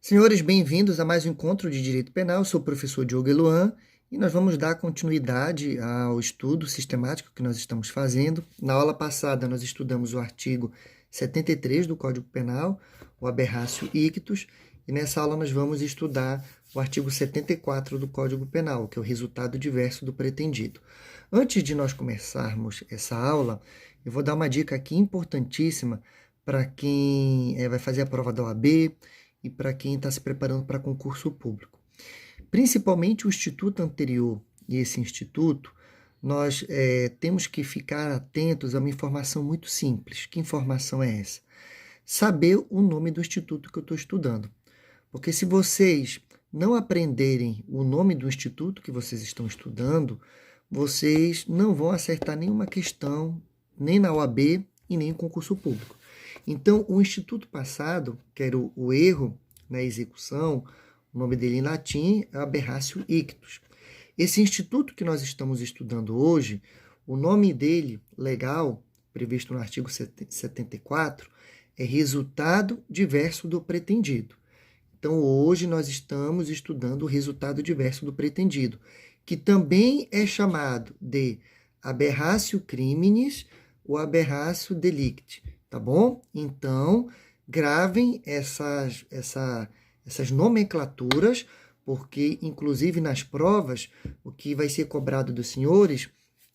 Senhores, bem-vindos a mais um encontro de Direito Penal. Eu sou o professor Diogo Eluan e nós vamos dar continuidade ao estudo sistemático que nós estamos fazendo. Na aula passada, nós estudamos o artigo 73 do Código Penal, o aberratio ictus, e nessa aula nós vamos estudar o artigo 74 do Código Penal, que é o resultado diverso do pretendido. Antes de nós começarmos essa aula, eu vou dar uma dica aqui importantíssima para quem vai fazer a prova da OAB, e para quem está se preparando para concurso público. Principalmente o instituto anterior e esse instituto, nós temos que ficar atentos a uma informação muito simples. Que informação é essa? Saber o nome do instituto que eu estou estudando. Porque se vocês não aprenderem o nome do instituto que vocês estão estudando, vocês não vão acertar nenhuma questão, nem na OAB e nem em concurso público. Então, o instituto passado, que era o erro na execução, o nome dele em latim é aberratio ictus. Esse instituto que nós estamos estudando hoje, o nome dele, legal, previsto no artigo 74, é resultado diverso do pretendido. Então, hoje nós estamos estudando o resultado diverso do pretendido, que também é chamado de aberratio criminis ou aberratio delicti. Tá bom? Então, gravem essas nomenclaturas, porque, inclusive, nas provas, o que vai ser cobrado dos senhores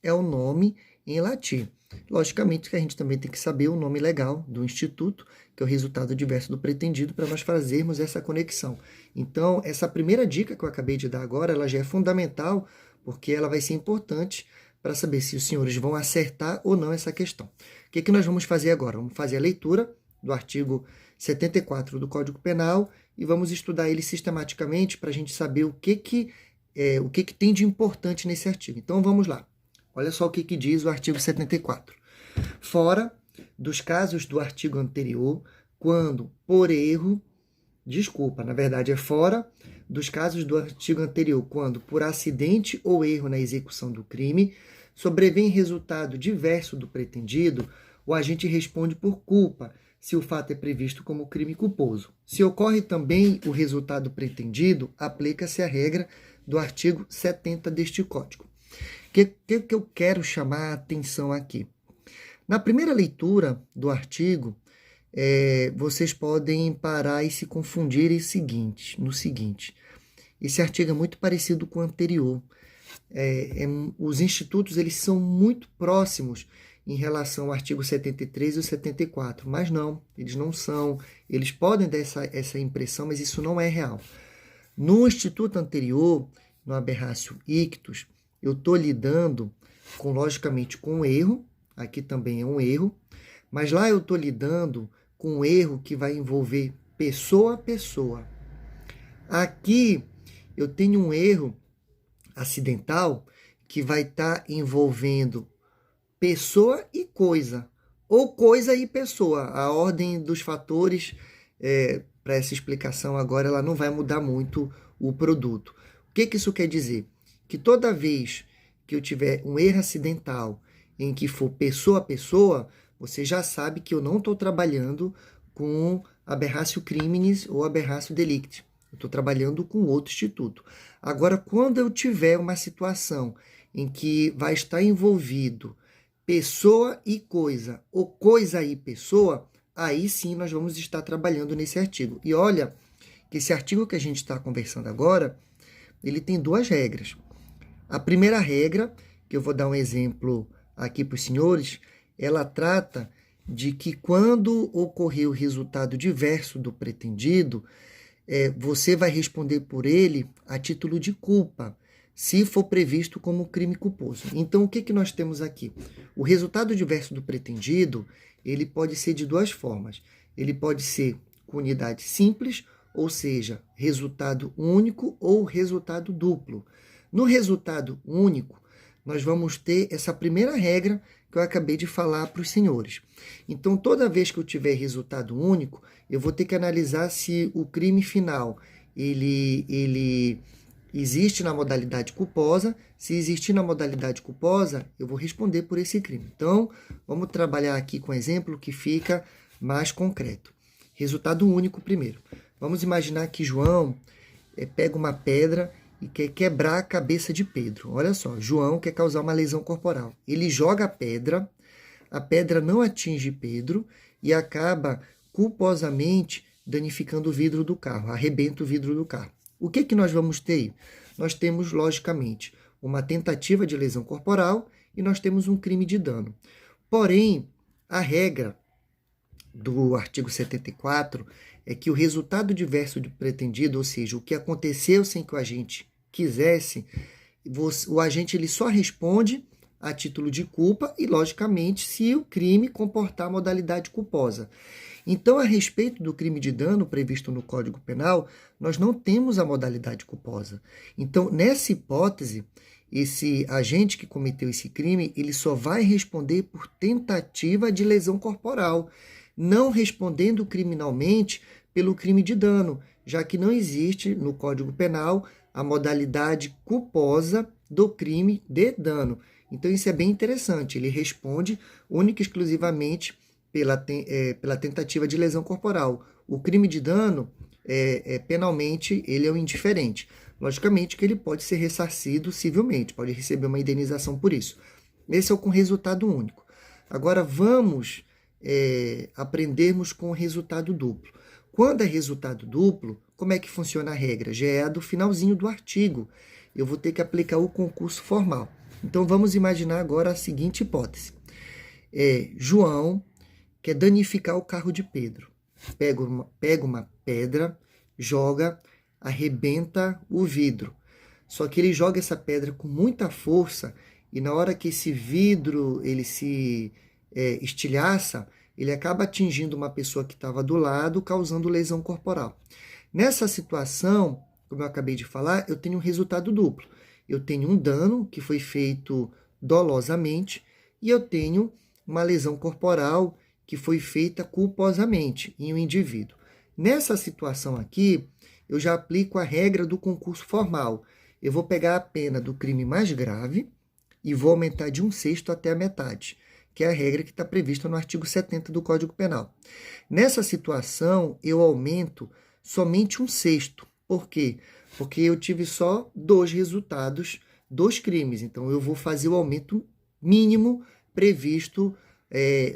é o nome em latim. Logicamente que a gente também tem que saber o nome legal do instituto, que é o resultado diverso do pretendido, para nós fazermos essa conexão. Então, essa primeira dica que eu acabei de dar agora, ela já é fundamental, porque ela vai ser importante para saber se os senhores vão acertar ou não essa questão. O que nós vamos fazer agora? Vamos fazer a leitura do artigo 74 do Código Penal e vamos estudar ele sistematicamente para a gente saber o que tem de importante nesse artigo. Então, vamos lá. Olha só o que diz o artigo 74. Fora dos casos do artigo anterior, quando por erro, na verdade é fora dos casos do artigo anterior, quando por acidente ou erro na execução do crime, sobrevém resultado diverso do pretendido, o agente responde por culpa, se o fato é previsto como crime culposo. Se ocorre também o resultado pretendido, aplica-se a regra do artigo 70 deste Código. O que eu quero chamar a atenção aqui? Na primeira leitura do artigo, vocês podem parar e se confundirem no seguinte. Esse artigo é muito parecido com o anterior. Os institutos eles são muito próximos em relação ao artigo 73 e o 74, mas não, eles não são. Eles podem dar essa impressão, mas isso não é real. No instituto anterior, no aberratio ictus, eu estou lidando, logicamente, com um erro, aqui também é um erro, mas lá eu estou lidando com um erro que vai envolver pessoa a pessoa. Aqui eu tenho um erro acidental que vai estar envolvendo pessoa e coisa, ou coisa e pessoa. A ordem dos fatores para essa explicação agora ela não vai mudar muito o produto. O que isso quer dizer? Que toda vez que eu tiver um erro acidental em que for pessoa a pessoa, você já sabe que eu não estou trabalhando com aberratio criminis ou aberratio delicti. Eu estou trabalhando com outro instituto. Agora, quando eu tiver uma situação em que vai estar envolvido pessoa e coisa, ou coisa e pessoa, aí sim nós vamos estar trabalhando nesse artigo. E olha que esse artigo que a gente está conversando agora, ele tem duas regras. A primeira regra, que eu vou dar um exemplo aqui para os senhores, ela trata de que quando ocorrer o resultado diverso do pretendido, você vai responder por ele a título de culpa, se for previsto como crime culposo. Então, o que nós temos aqui? O resultado diverso do pretendido, ele pode ser de duas formas. Ele pode ser com unidade simples, ou seja, resultado único ou resultado duplo. No resultado único, nós vamos ter essa primeira regra que eu acabei de falar para os senhores. Então, toda vez que eu tiver resultado único, eu vou ter que analisar se o crime final ele existe na modalidade culposa. Se existir na modalidade culposa, eu vou responder por esse crime. Então, vamos trabalhar aqui com exemplo que fica mais concreto. Resultado único primeiro. Vamos imaginar que João pega uma pedra e quer quebrar a cabeça de Pedro. Olha só, João quer causar uma lesão corporal. Ele joga a pedra não atinge Pedro e acaba culposamente danificando o vidro do carro, arrebenta o vidro do carro. O que que nós vamos ter? Nós temos, logicamente, uma tentativa de lesão corporal e nós temos um crime de dano. Porém, a regra do artigo 74 é que o resultado diverso do pretendido, ou seja, o que aconteceu sem que o agente quisesse, o agente ele só responde a título de culpa e, logicamente, se o crime comportar a modalidade culposa. Então, a respeito do crime de dano previsto no Código Penal, nós não temos a modalidade culposa. Então, nessa hipótese, esse agente que cometeu esse crime, ele só vai responder por tentativa de lesão corporal, não respondendo criminalmente pelo crime de dano, já que não existe no Código Penal a modalidade culposa do crime de dano. Então, isso é bem interessante. Ele responde única e exclusivamente pela tentativa de lesão corporal. O crime de dano, penalmente, ele é o indiferente. Logicamente que ele pode ser ressarcido civilmente, pode receber uma indenização por isso. Esse é o com resultado único. Agora, vamos aprendermos com resultado duplo. Quando é resultado duplo, como é que funciona a regra? Já é do finalzinho do artigo. Eu vou ter que aplicar o concurso formal. Então, vamos imaginar agora a seguinte hipótese. João quer danificar o carro de Pedro. Pega uma pedra, joga, arrebenta o vidro. Só que ele joga essa pedra com muita força e na hora que esse vidro ele se estilhaça, ele acaba atingindo uma pessoa que estava do lado, causando lesão corporal. Nessa situação, como eu acabei de falar, eu tenho um resultado duplo. Eu tenho um dano que foi feito dolosamente e eu tenho uma lesão corporal que foi feita culposamente em um indivíduo. Nessa situação aqui, eu já aplico a regra do concurso formal. Eu vou pegar a pena do crime mais grave e vou aumentar de 1/6 até a metade, que é a regra que está prevista no artigo 70 do Código Penal. Nessa situação, eu aumento somente 1/6. Por quê? Porque eu tive só 2 resultados, 2 crimes. Então, eu vou fazer o aumento mínimo previsto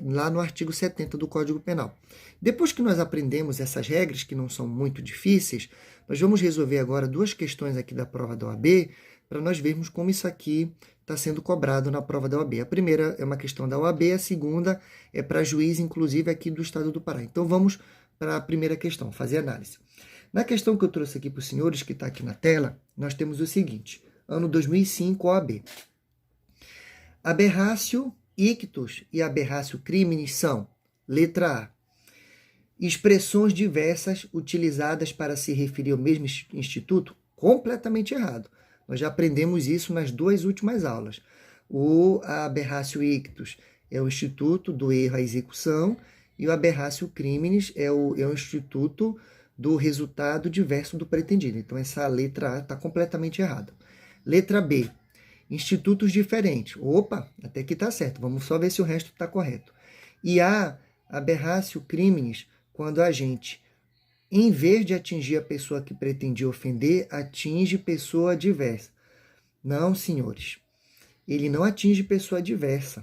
lá no artigo 70 do Código Penal. Depois que nós aprendemos essas regras, que não são muito difíceis, nós vamos resolver agora 2 questões aqui da prova da OAB, para nós vermos como isso aqui está sendo cobrado na prova da OAB. A primeira é uma questão da OAB, a segunda é para juiz, inclusive, aqui do estado do Pará. Então, vamos para a primeira questão, fazer análise. Na questão que eu trouxe aqui para os senhores, que está aqui na tela, nós temos o seguinte, ano 2005, OAB. Aberratio ictus e aberratio criminis são, letra A, expressões diversas utilizadas para se referir ao mesmo instituto? Completamente errado. Nós já aprendemos isso nas 2 últimas aulas. O aberratio ictus é o instituto do erro à execução e o aberratio criminis é o instituto do resultado diverso do pretendido. Então, essa letra A está completamente errada. Letra B, institutos diferentes. Opa, até que está certo. Vamos só ver se o resto está correto. E A, aberratio criminis, quando a gente, em vez de atingir a pessoa que pretendia ofender, atinge pessoa diversa. Não, senhores. Ele não atinge pessoa diversa.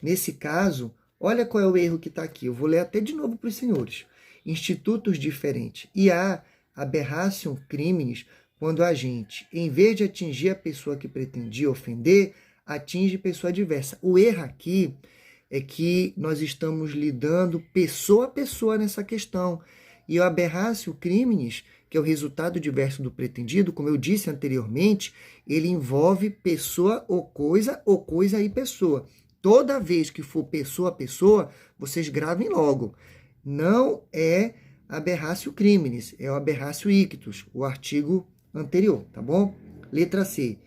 Nesse caso, olha qual é o erro que está aqui. Eu vou ler até de novo para os senhores. Institutos diferentes. E A, aberratio criminis, quando a gente, em vez de atingir a pessoa que pretendia ofender, atinge pessoa diversa. O erro aqui é que nós estamos lidando pessoa a pessoa nessa questão. E o aberratio criminis, que é o resultado diverso do pretendido, como eu disse anteriormente, ele envolve pessoa ou coisa e pessoa. Toda vez que for pessoa a pessoa, vocês gravem logo. Não é aberratio criminis, é o aberratio ictus, o artigo anterior, tá bom? Letra C.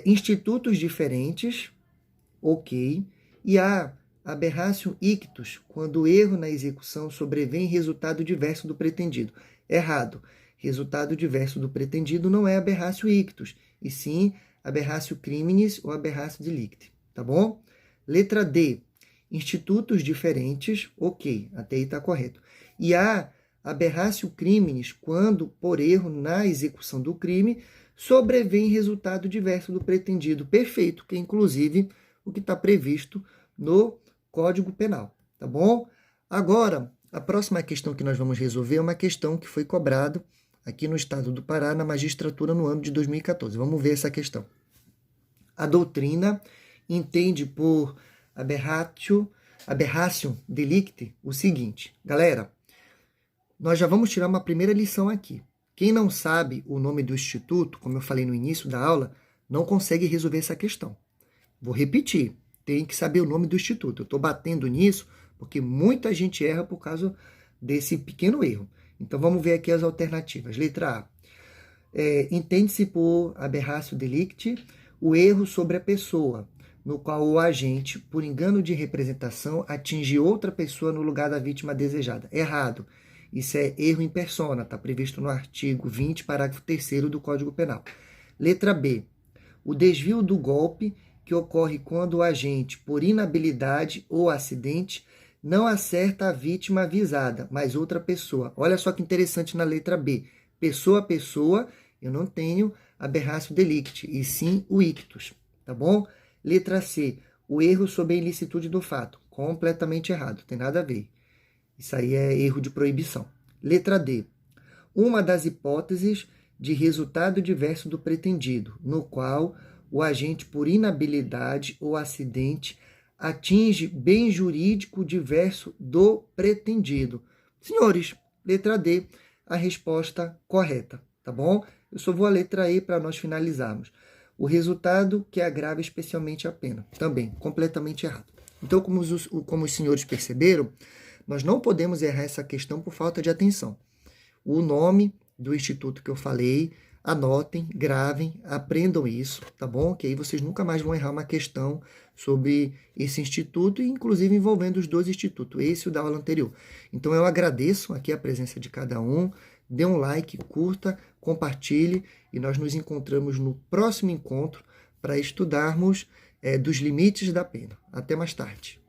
Institutos diferentes, ok. E A, aberratio ictus, quando o erro na execução sobrevém em resultado diverso do pretendido. Errado. Resultado diverso do pretendido não é aberratio ictus, e sim aberratio criminis ou aberratio delicti, tá bom? Letra D, institutos diferentes, ok, até aí está correto. E A, aberratio criminis, quando, por erro na execução do crime, sobrevém resultado diverso do pretendido. Perfeito, que é inclusive o que está previsto no Código Penal, tá bom? Agora, a próxima questão que nós vamos resolver é uma questão que foi cobrada aqui no estado do Pará, na magistratura, no ano de 2014. Vamos ver essa questão. A doutrina entende por aberratio delicti o seguinte. Galera, nós já vamos tirar uma primeira lição aqui. Quem não sabe o nome do instituto, como eu falei no início da aula, não consegue resolver essa questão. Vou repetir, tem que saber o nome do instituto. Eu estou batendo nisso porque muita gente erra por causa desse pequeno erro. Então, vamos ver aqui as alternativas. Letra A. Entende-se por aberratio delicti o erro sobre a pessoa, no qual o agente, por engano de representação, atinge outra pessoa no lugar da vítima desejada. Errado. Isso é erro in persona, está previsto no artigo 20, parágrafo 3º do Código Penal. Letra B. O desvio do golpe que ocorre quando o agente, por inabilidade ou acidente, não acerta a vítima avisada, mas outra pessoa. Olha só que interessante na letra B. Pessoa a pessoa, eu não tenho aberratio delicti, e sim o ictus, tá bom? Letra C. O erro sob a ilicitude do fato. Completamente errado, tem nada a ver. Isso aí é erro de proibição. Letra D. Uma das hipóteses de resultado diverso do pretendido, no qual o agente, por inabilidade ou acidente, atinge bem jurídico diverso do pretendido. Senhores, letra D, a resposta correta, tá bom? Eu só vou a letra E para nós finalizarmos. O resultado que agrava especialmente a pena. Também, completamente errado. Então, como os senhores perceberam, nós não podemos errar essa questão por falta de atenção. O nome do instituto que eu falei, anotem, gravem, aprendam isso, tá bom? Que aí vocês nunca mais vão errar uma questão sobre esse instituto, inclusive envolvendo os dois institutos, esse e o da aula anterior. Então eu agradeço aqui a presença de cada um, dê um like, curta, compartilhe, e nós nos encontramos no próximo encontro para estudarmos dos limites da pena. Até mais tarde.